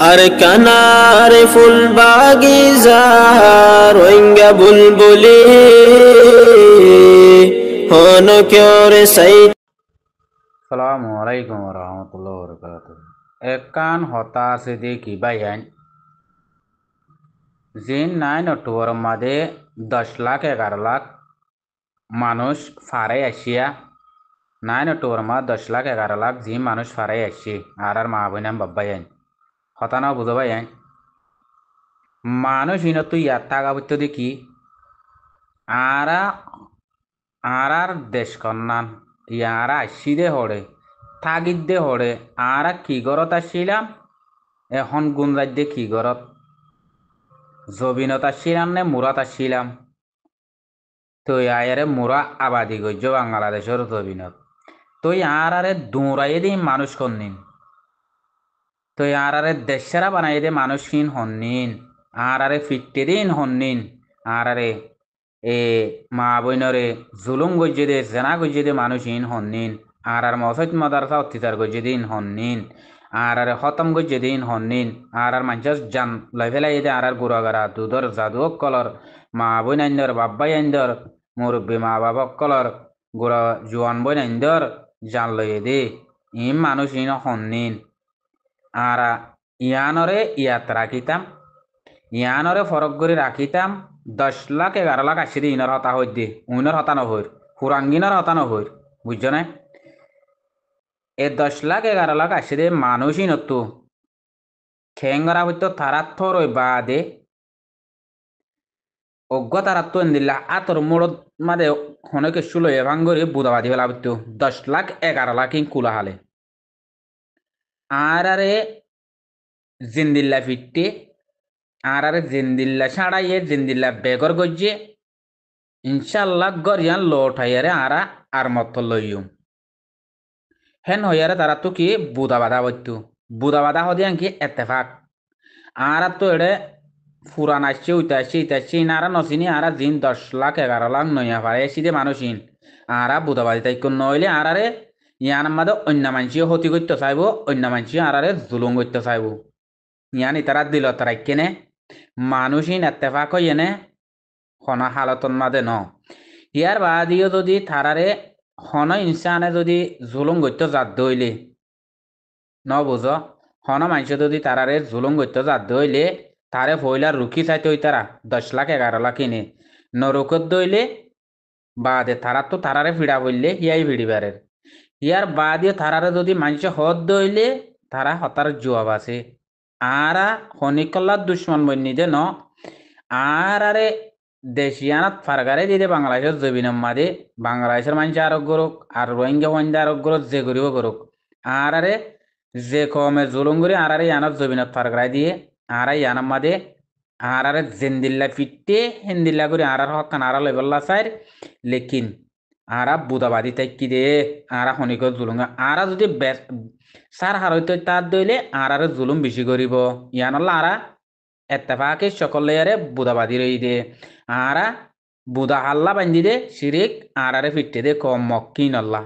আর কানার ফুল বাগিজার রোহিঙ্গা বুলবুলি হন কেওরে সাই। সালামু আলাইকুম রহমতুল্লাহ বরকাত। একান হতাশে দেখি বাইয়ান জিন 9 অক্টোবর মাদে 10 লাখ 11 লাখ মানুষ ফারে আসিয়া 9 অক্টোবর মা 10 লাখ 11 লাখ জি মানুষ ফারে আসি আর মা বইনাম বাব্বাইন হতানা বুঝবাইন মানুষ ইন তুই ইয়ার থাকা বুঝতে দেখি আরা আর দেশ কন্যান ইয়ারা আসি দে হরে থাগিদ দে হরে আরা কি গরত আসিলাম এখন গুণ রাজ্যে কি গরত জবিনত আসিলাম নে মুরাত আসিলাম তুই আয়ারে মুরা আবাদি গজ্য বাংলাদেশের জবিনত তুই আরে দৌড়াইয়ে দিন মানুষ কন্নিন তুই আরে দেশেরা বানাই দে মানুষহীন হন্নিন আরে ফিটতে দিন হন্নিন আরে এ মা বইনরে জুলুম গজ্জে দে জেনা গজ্জে দে মানুষহীন হন্নিন আর মসজিদ মাদারসা অত্যাচার গজ্জে দিন হন্নিন আর খতম গজ্জে দিন হন্নিন আর মানুষ জান লাই ফেলাই দে আর গুড়াগারা দুধর জাদু কলর মা বইন আইন্দর বাব্বাই আইন্দর মুরব্বী মা বাবা কলর গুড়া জোয়ান বইন আইন্দর জান লইয়ে দে ইম মানুষহীন হন্নিন আর ইয়ানরে ইয়াত রাখিতাম ইয়ানরে ফরক করে রাখিতাম 10 লাখ 11 লাখ আসি দি ইনর হতা হই দি উইনর হতা নহইর হুরাঙ্গিনর হতা নহইর বুঝছ না এ 10 লাখ 11 লাখ আসি দে মানুষই নতু খেঙ্গরা হইতো তারা থর বাদে অজ্ঞ তারা তো এন্দিল্লা আতর মোড়ত মাদে হনকে শুলো এভাঙ্গরি বুদাবাদি বেলা হইতো 10 লাখ 11 লাখ ইন কুলা হালে আরে জিন্দিল্লা ফিটতে আরে জিন্দিল্লা ছাড়াইয়ে জিন্দিল্লা বেগর গজ্জে ইনশাল্লাহ গরিয়ান লঠাইয়ারে আর মত লইম হেন হইয়ারে তারা তো কি বুদা বাধা বইতু বুদা বাধা হদিয়ান কি এতেফাক আর তো এড়ে ফুরান আসছে উইতে আসছে ইতে আসছে ইনারা নচিনি আর জিন 10 লাখ 11 লাখ নইয়া পারে এসি দে মানুষিন আর বুদাবাদি তাই কোন নইলে আরে ইয়ান মাদে অন্য মানসিও ক্ষতি করতে চাইব অন্য মানসিও আরে জুলুম করতে চাইব ইয়ানি তারা দিল তারা কেনে মানুষিন এতেফাক হইয়েনে হনা হালতন মাদে ন ইয়ার বাদিও যদি থারারে হন ইনসানে যদি জুলুম করতে জাত দইলে ন বুঝ হন মানুষ যদি তারারে জুলুম করতে জাত দইলে তারে ফইলার রুখি চাইতে হই তারা 10 লাখ 11 লাখ কিনে নরকত দইলে বাদে তারা তো তারারে ফিড়া বললে হিয়াই ফিড়িবারের ইয়ার বাদিও তারারে যদি মানুষ হদ দইলে তারা হতার জবাব আছে আরা হনিকল্লার দুশ্মন বন্যি দে ন আরে দেশিয়ানাত ফারগারে দিদে বাংলাদেশের জবিনম মাদে বাংলাদেশের মানুষ আরোগ্য করুক আর রোহিঙ্গা ফন্দে আরোগ্য করুক যে করিব করুক আরে যে কমে জুলুম করে আরে ইয়ানত জবিনত ফারগারাই দিয়ে ইয়ানাম মাদে আরে জেন্দিল্লা ফিটতে হিন্দিল্লা করে হকান লেবল্লা চাই লেকিন বুদাবাদি তাই কি দে হনিক জুলুম যদি সার হারইতে তার দইলে আরে জুলুম বেশি করিব ইয়ানল্লা এত্তেফাকে সকলে আরে বুদাবাদি রই দে আরা বুদা হাল্লা বান্ধি দে শিরিক আরে ফিটতে দে কম মক্কিন আল্লাহ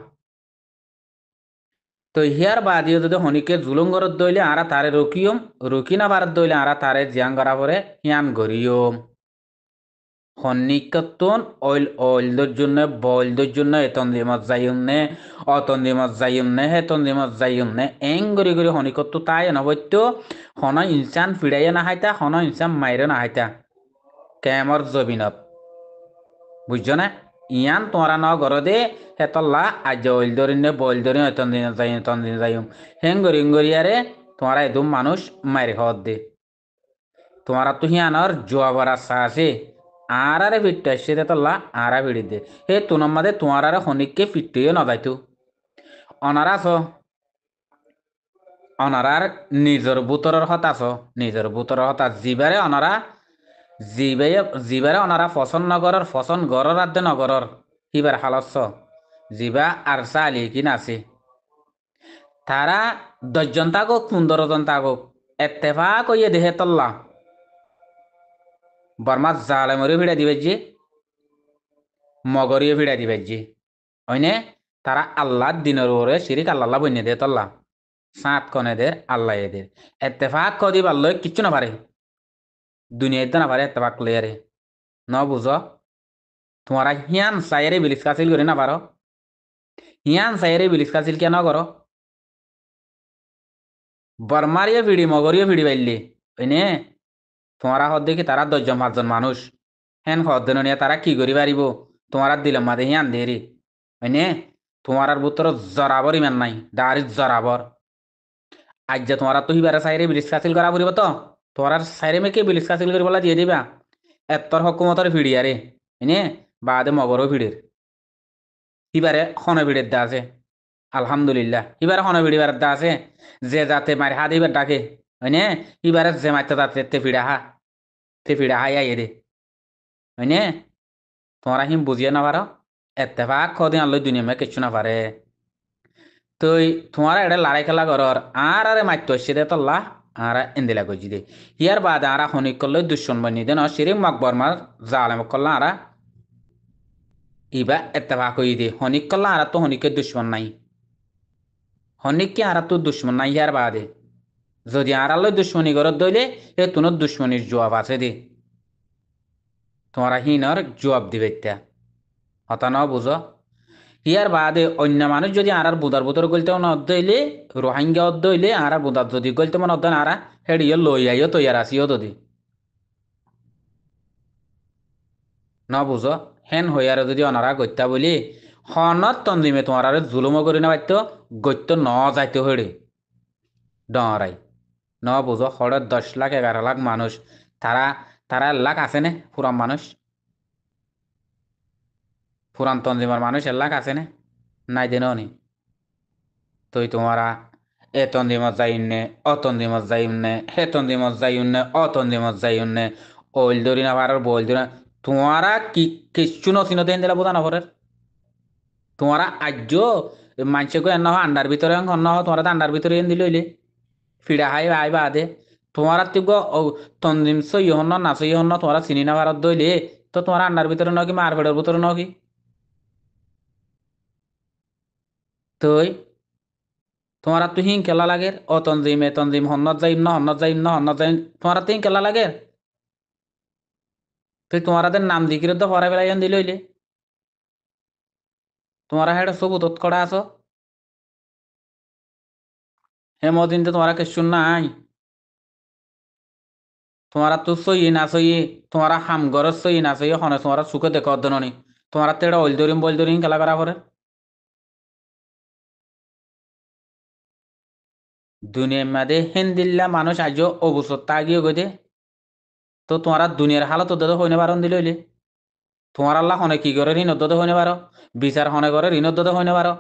তো হিয়ার বাদিও যদি হনিকে জুলুম গরত দইলে তারে রকিয়ম রকি না বারত দইলে তারে জিয়াং করা পরে হিয়ান গরিয়ম হনিকতন অইলদের জন্য বইলদের জন্য এতন দিমত যাইম নে অতন দিমত যাইম নে হেতন দিমত যাইম নে এং গরি গরি হনিকত তাই নবত্য হন ইনসান ফিরাইয়া না হাইতা হন ইনসান মাইরে না হাইতা কেমর জবিনত বুঝছ না ইয়ান তোমরা ন গর দে হেতল্লা আজ অইল ধরিনে বইল ধরি এতন দিন যাইম হেং গরি আরে তোমরা এদম মানুষ মাইরে হদ দে তোমরা তো হিয়ানর জোয়াবার আশা আছে আরে ফিটতে আসছে তেতল্লা ফিড়ি দে হে তুনম মাদে তোমার হনিককে ফিটতেও না যাইতো অনারা আছ অনারার নিজের বুতরের হত আছ নিজের বুতরের হতা জিবারে অনারা জিবারে অনারা ফসন নগরের ফসন গড়র আদে নগরের হিবার হালস্য জিবা আর চালি কিন আছে তারা 10 জন থাকুক 15 জন থাকুক এত্তেফাক হইয়ে দেহে তল্লা বর্মা জালে মরে ভিড়া দিবে যে মগরিয়ে ভিড়া দিবে যে হইনে তারা আল্লাহ দিনের ওরে শিরিক আল্লাহ বন্যে দে তল্লা সাত কনেদের আল্লাহ এদের এত্তেফাক কদি পারল কিচ্ছু না পারে দুনিয়া না পারে এত্তেফাক লইয়ারে ন বুঝো তোমারা হিয়ান সাইরে বিলিস কাছিল করে না পারো হিয়ান সাইরে বিলিস কাছিল কেন করো বর্মারিও ভিড়ি মগরিও ভিড়ি পাইলি ওইনে তোমারা হদ দেখি তারা 10 জন 5 জন মানুষ হেন হদ্দেন নিয়ে তারা কি করি পারিব তোমারা দিলাম মাদে হিয়ান দেরি ওইনে তোমার ভিতর জরাবর ইমান নাই দাঁড়ি জরাবর আজ যে তোমারা তো হিবারে সাইরে বিলিস কাছিল করা পড়িব তো তোমার সাইরে মেকে বিলিস কাছিল করি বলা দিয়ে দিবা এত্তর হকুমতর ভিড়ি আরে এনে বাদে মগরও ভিড়ের হিবারে হন ভিড়ের দা আছে আলহামদুলিল্লাহ হিবারে হন ভিড়িবার দা আছে যে যাতে মারি হাত হিবার ডাকে হয়নে হিবারে যে মারতে যাতে তে ফিড়া হাই আইয়ে দে হয়নে তোমরা হিম বুঝিয়ে না পারো এত্তেফাক কদিন আল্লাহ দুনিয়া মে কিচ্ছু না পারে তুই তোমার এটা লড়াই খেলা করর আর আরে মাইতো আসছে দে তল্লা আর এন্দিলা গজি দে ইয়ার বাদে আর হনিক করলে দুশ্মন বানি দেন শিরিম মকবর মার জালেম করলা আর ইবা এত্তেফাক হই দে হনিক করলা আর তো হনিকের দুশ্মন নাই হনিককে আর তো দুশ্মন নাই ইয়ার বাদে যদি আর আল্লাহ দুশ্মনী করত দইলে এ তুনোর দুশ্মনীর জবাব আছে দে তোমরা হিনর জবাব দিবে ইত্যা হতা ন বুঝো ইয়ার বাদে অন্য মানুষ যদি আর বুদার বুদর গলতে মনে অদ্দইলে রোহিঙ্গা অদ্দইলে আর বুদার যদি গলতে মনে অদ্দন আর হেডিও লই আইও তৈয়ার আসিও যদি ন বুঝো হেন হইয়ার যদি অনারা গত্যা বলি হনত তন্দিমে তোমার আর জুলুমও করি না পাইতো গত্য ন যাইতে হইরে ডরাই ন বুঝো হরে 10 লাখ 11 লাখ মানুষ তারা তারা লাখ আছে নে পুরান মানুষ পুরান তন্দিমার মানুষ লাখ আছে নে নাই দেন নি তুই তোমারা এ তন্দিমত যাইনে অতন্দিমত যাইনে হে তন্দিমত যাইনে অতন্দিমত যাইনে ওইল ধরি না পারার বইল ধরি না তোমারা কি কিচ্ছু নথি নথি দিলা বোঝা না পরের তোমারা আজ্য মানুষে কো এন্ন আন্ডার ভিতরে অন্ন তোমারা আন্ডার ভিতরে এন দিল ফিডা হাই আই বাদে তোমারা তিগ তন্দিম সই হন না সই হন তোমরা চিনি না ভারত দইলে তো তোমার আন্ডার ভিতরে নকি মারপেটের ভিতরে নকি তুই তোমার তো হিং খেলা লাগে ও তঞ্জিম এ তঞ্জিম হন্নত যাইম না হন্নত যাইম না হন্নত যাইম তোমার তো হিং খেলা লাগে তুই তোমারাদের নাম দিকিরে তো হরা বেলাইন দিল হইলে তোমারা হেড সবুত করা আছো হে মদিন তো তোমারা কে শুন নাই তোমারা তো সই না সই তোমারা হামগর সই না সই হনে তোমারা সুখে দেখো অর্ধননি তোমারা তো এটা ওইল দরিম বইল দরিম খেলা করা করে দুনিয়ার মাঝে হিন্দিল্লা মানুষ আজ অবসর তাগিয়ে গদে তো তোমারা দুনিয়ার হালত তো হইনে পারন দিল হইলে তোমার আল্লাহ হনে কি করে ঋণ উদ্ধত হইনে পারো বিচার হনে করে ঋণ উদ্ধত হইনে পারো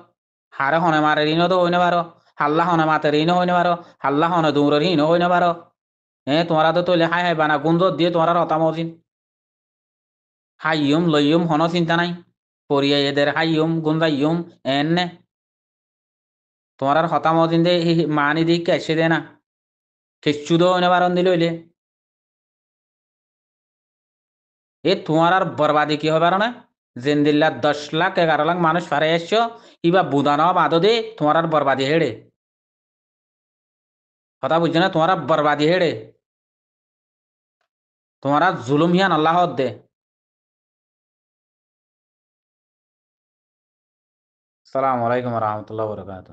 হারে হনে মারে ঋণ তো হইনে পারো হাল্লা হনে মাতে ঋণ হইনে পারো হাল্লা হনে দৌড়ের ঋণ হইনে পারো তোমারা তো তৈলে হাই হাই বানা গুঞ্জ দিয়ে তোমার হতা মজিন হাইয়ুম লইয়ুম হন চিন্তা নাই পরিয়া এদের হাইয়ুম গুঞ্জাইয়ুম এনে তোমার আর হতা মজিন দে মানি দি কেসে দে না কিচ্ছু তো হইনে পারন দিল হইলে তোমার আর বরবাদি কি হবে না জিন্দিল্লা 10 লাখ 11 লাখ মানুষ ফারে এসছো ইবা বুদানো বাদো দে তোমার আর বরবাদি হেড়ে কথা বুঝছো না তোমার আর বরবাদি হেড়ে তোমার আর জুলুম হিয়ান আল্লাহ দে সালাম আলাইকুম রহমতুল্লাহ বরকাত